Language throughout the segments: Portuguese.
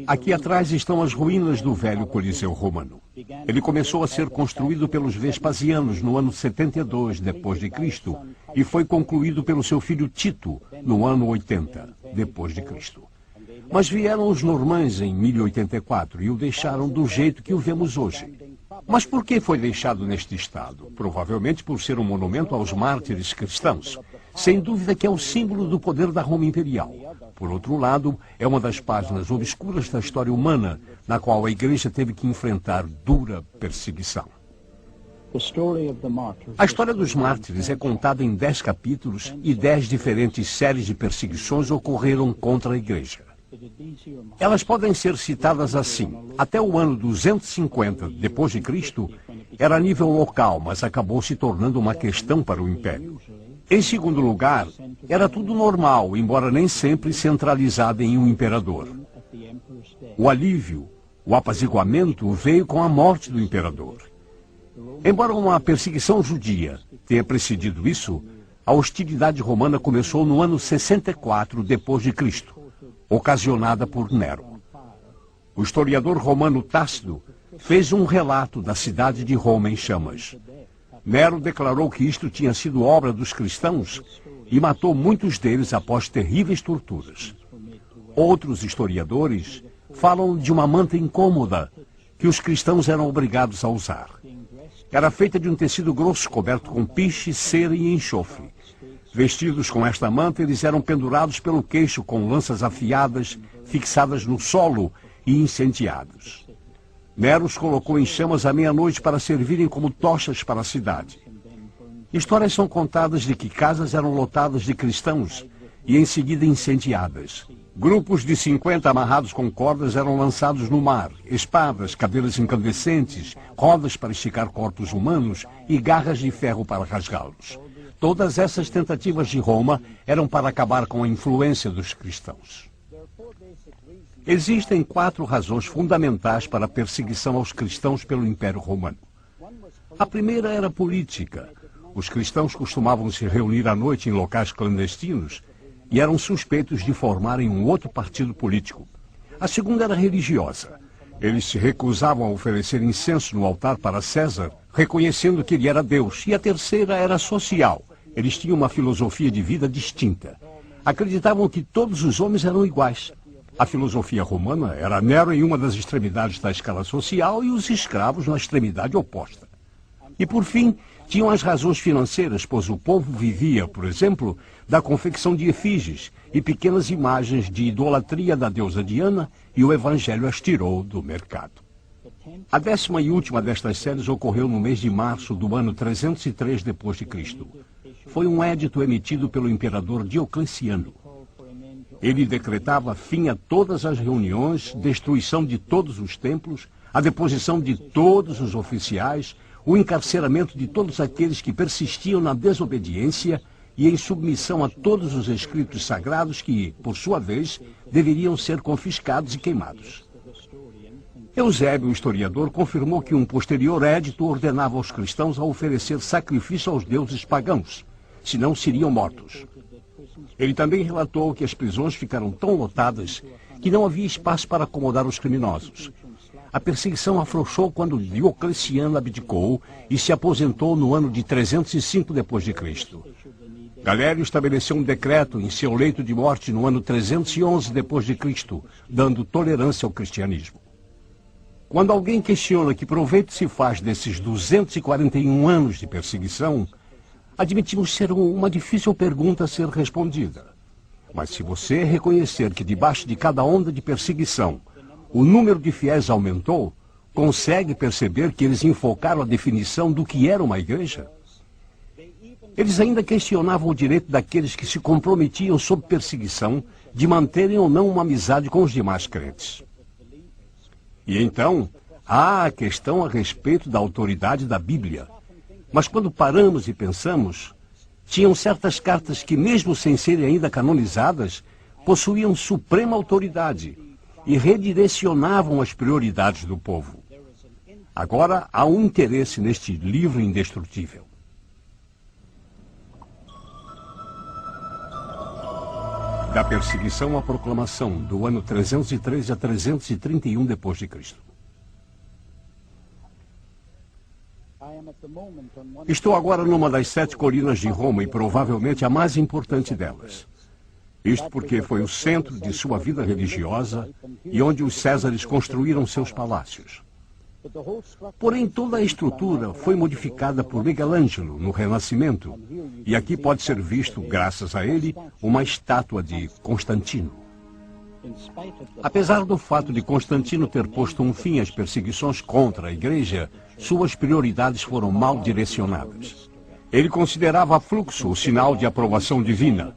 Aqui atrás estão as ruínas do velho Coliseu Romano. Ele começou a ser construído pelos Vespasianos no ano 72 depois de Cristo e foi concluído pelo seu filho Tito no ano 80 depois de Cristo. Mas vieram os normães em 1084 e o deixaram do jeito que o vemos hoje. Mas por que foi deixado neste estado? Provavelmente por ser um monumento aos mártires cristãos. Sem dúvida que é o símbolo do poder da Roma Imperial. Por outro lado, é uma das páginas obscuras da história humana, na qual a Igreja teve que enfrentar dura perseguição. A história dos mártires é contada em 10 capítulos e 10 diferentes séries de perseguições ocorreram contra a Igreja. Elas podem ser citadas assim. Até o ano 250 depois de Cristo, era a nível local, mas acabou se tornando uma questão para o Império. Em segundo lugar, era tudo normal, embora nem sempre centralizado em um imperador. O alívio, o apaziguamento veio com a morte do imperador. Embora uma perseguição judia tenha precedido isso, a hostilidade romana começou no ano 64 depois de Cristo, ocasionada por Nero. O historiador romano Tácito fez um relato da cidade de Roma em chamas. Nero declarou que isto tinha sido obra dos cristãos e matou muitos deles após terríveis torturas. Outros historiadores falam de uma manta incômoda que os cristãos eram obrigados a usar. Era feita de um tecido grosso coberto com piche, cera e enxofre. Vestidos com esta manta, eles eram pendurados pelo queixo com lanças afiadas, fixadas no solo e incendiados. Nero os colocou em chamas à meia-noite para servirem como tochas para a cidade. Histórias são contadas de que casas eram lotadas de cristãos e em seguida incendiadas. Grupos de 50 amarrados com cordas eram lançados no mar, espadas, cadeiras incandescentes, rodas para esticar corpos humanos e garras de ferro para rasgá-los. Todas essas tentativas de Roma eram para acabar com a influência dos cristãos. Existem 4 razões fundamentais para a perseguição aos cristãos pelo Império Romano. A primeira era política. Os cristãos costumavam se reunir à noite em locais clandestinos e eram suspeitos de formarem um outro partido político. A segunda era religiosa. Eles se recusavam a oferecer incenso no altar para César, reconhecendo que ele era Deus. E a terceira era social. Eles tinham uma filosofia de vida distinta. Acreditavam que todos os homens eram iguais. A filosofia romana era Nero em uma das extremidades da escala social e os escravos na extremidade oposta. E por fim, tinham as razões financeiras, pois o povo vivia, por exemplo, da confecção de efígies e pequenas imagens de idolatria da deusa Diana, e o evangelho as tirou do mercado. A 10ª e última destas séries ocorreu no mês de março do ano 303 depois de Cristo. Foi um édito emitido pelo imperador Diocleciano. Ele decretava fim a todas as reuniões, destruição de todos os templos, a deposição de todos os oficiais, o encarceramento de todos aqueles que persistiam na desobediência e em submissão a todos os escritos sagrados que, por sua vez, deveriam ser confiscados e queimados. Eusébio, o historiador, confirmou que um posterior édito ordenava aos cristãos a oferecer sacrifício aos deuses pagãos, senão seriam mortos. Ele também relatou que as prisões ficaram tão lotadas que não havia espaço para acomodar os criminosos. A perseguição afrouxou quando Diocleciano abdicou e se aposentou no ano de 305 depois de Cristo. Galério estabeleceu um decreto em seu leito de morte no ano 311 depois de Cristo, dando tolerância ao cristianismo. Quando alguém questiona que proveito se faz desses 241 anos de perseguição, admitimos ser uma difícil pergunta a ser respondida. Mas se você reconhecer que debaixo de cada onda de perseguição, o número de fiéis aumentou, consegue perceber que eles enfocaram a definição do que era uma igreja? Eles ainda questionavam o direito daqueles que se comprometiam sob perseguição de manterem ou não uma amizade com os demais crentes. E então, há a questão a respeito da autoridade da Bíblia. Mas quando paramos e pensamos, tinham certas cartas que, mesmo sem serem ainda canonizadas, possuíam suprema autoridade e redirecionavam as prioridades do povo. Agora há um interesse neste livro indestrutível. Da perseguição à proclamação, do ano 303 a 331 depois de Cristo. Estou agora numa das 7 colinas de Roma e provavelmente a mais importante delas. Isto porque foi o centro de sua vida religiosa e onde os Césares construíram seus palácios. Porém, toda a estrutura foi modificada por Michelangelo no Renascimento, e aqui pode ser visto, graças a ele, uma estátua de Constantino. Apesar do fato de Constantino ter posto um fim às perseguições contra a Igreja, suas prioridades foram mal direcionadas. Ele considerava fluxo o sinal de aprovação divina.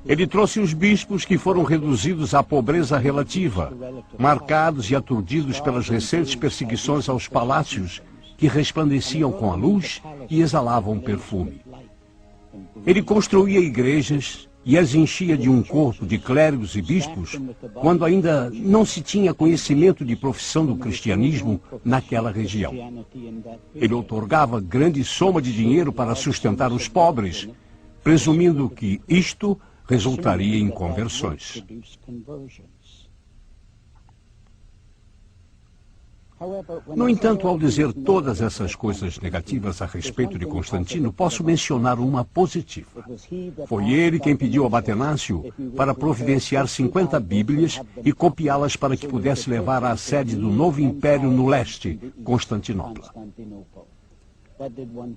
Ele trouxe os bispos que foram reduzidos à pobreza relativa, marcados e aturdidos pelas recentes perseguições aos palácios que resplandeciam com a luz e exalavam perfume. Ele construía igrejas e as enchia de um corpo de clérigos e bispos quando ainda não se tinha conhecimento de profissão do cristianismo naquela região. Ele outorgava grande soma de dinheiro para sustentar os pobres, presumindo que isto resultaria em conversões. No entanto, ao dizer todas essas coisas negativas a respeito de Constantino, posso mencionar uma positiva. Foi ele quem pediu a Batenácio para providenciar 50 Bíblias e copiá-las para que pudesse levar à sede do novo império no leste, Constantinopla.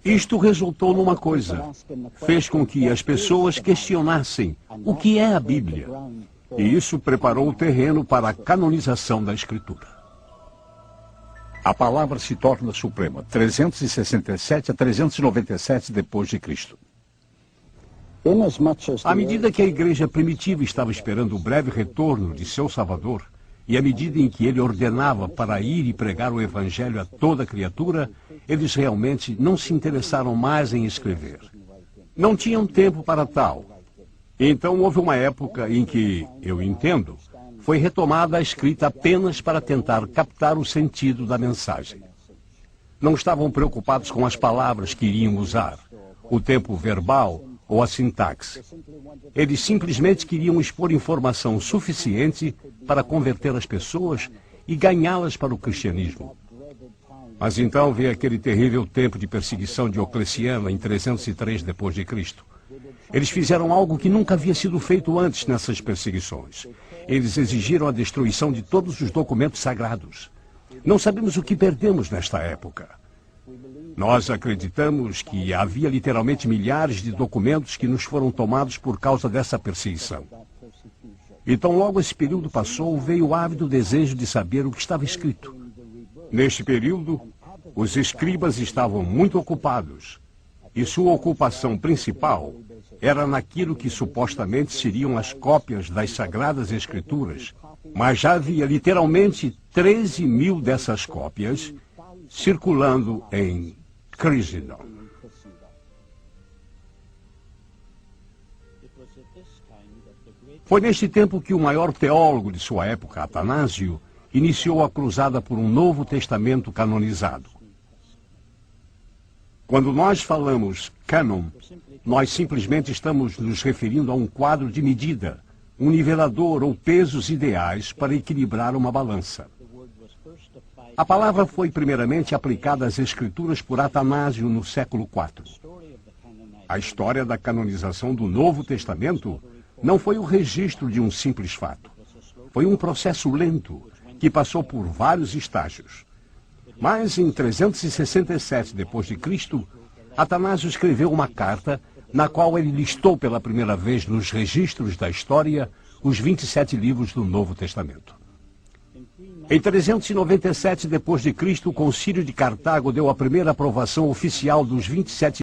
Isto resultou numa coisa. Fez com que as pessoas questionassem o que é a Bíblia. E isso preparou o terreno para a canonização da Escritura. A palavra se torna suprema, 367 a 397 depois de Cristo. À medida que a igreja primitiva estava esperando o breve retorno de seu Salvador, e à medida em que ele ordenava para ir e pregar o evangelho a toda criatura, eles realmente não se interessaram mais em escrever. Não tinham tempo para tal. Então houve uma época em que, eu entendo, foi retomada a escrita apenas para tentar captar o sentido da mensagem. Não estavam preocupados com as palavras que iriam usar, o tempo verbal ou a sintaxe. Eles simplesmente queriam expor informação suficiente para converter as pessoas e ganhá-las para o cristianismo. Mas então veio aquele terrível tempo de perseguição Diocleciana em 303 depois de Cristo. Eles fizeram algo que nunca havia sido feito antes nessas perseguições. Eles exigiram a destruição de todos os documentos sagrados. Não sabemos o que perdemos nesta época. Nós acreditamos que havia literalmente milhares de documentos que nos foram tomados por causa dessa perseguição. Então, logo esse período passou, veio o ávido desejo de saber o que estava escrito. Neste período, os escribas estavam muito ocupados, e sua ocupação principal era naquilo que supostamente seriam as cópias das Sagradas Escrituras, mas já havia literalmente 13.000 dessas cópias circulando em Crisídon. Foi neste tempo que o maior teólogo de sua época, Atanásio, iniciou a cruzada por um Novo Testamento canonizado. Quando nós falamos cânon, nós simplesmente estamos nos referindo a um quadro de medida, um nivelador ou pesos ideais para equilibrar uma balança. A palavra foi primeiramente aplicada às Escrituras por Atanásio no século IV. A história da canonização do Novo Testamento não foi o registro de um simples fato. Foi um processo lento que passou por vários estágios. Mas em 367 depois de Cristo, Atanásio escreveu uma carta na qual ele listou pela primeira vez nos registros da história os 27 livros do Novo Testamento. Em 397 depois de Cristo, o Concílio de Cartago deu a primeira aprovação oficial dos 27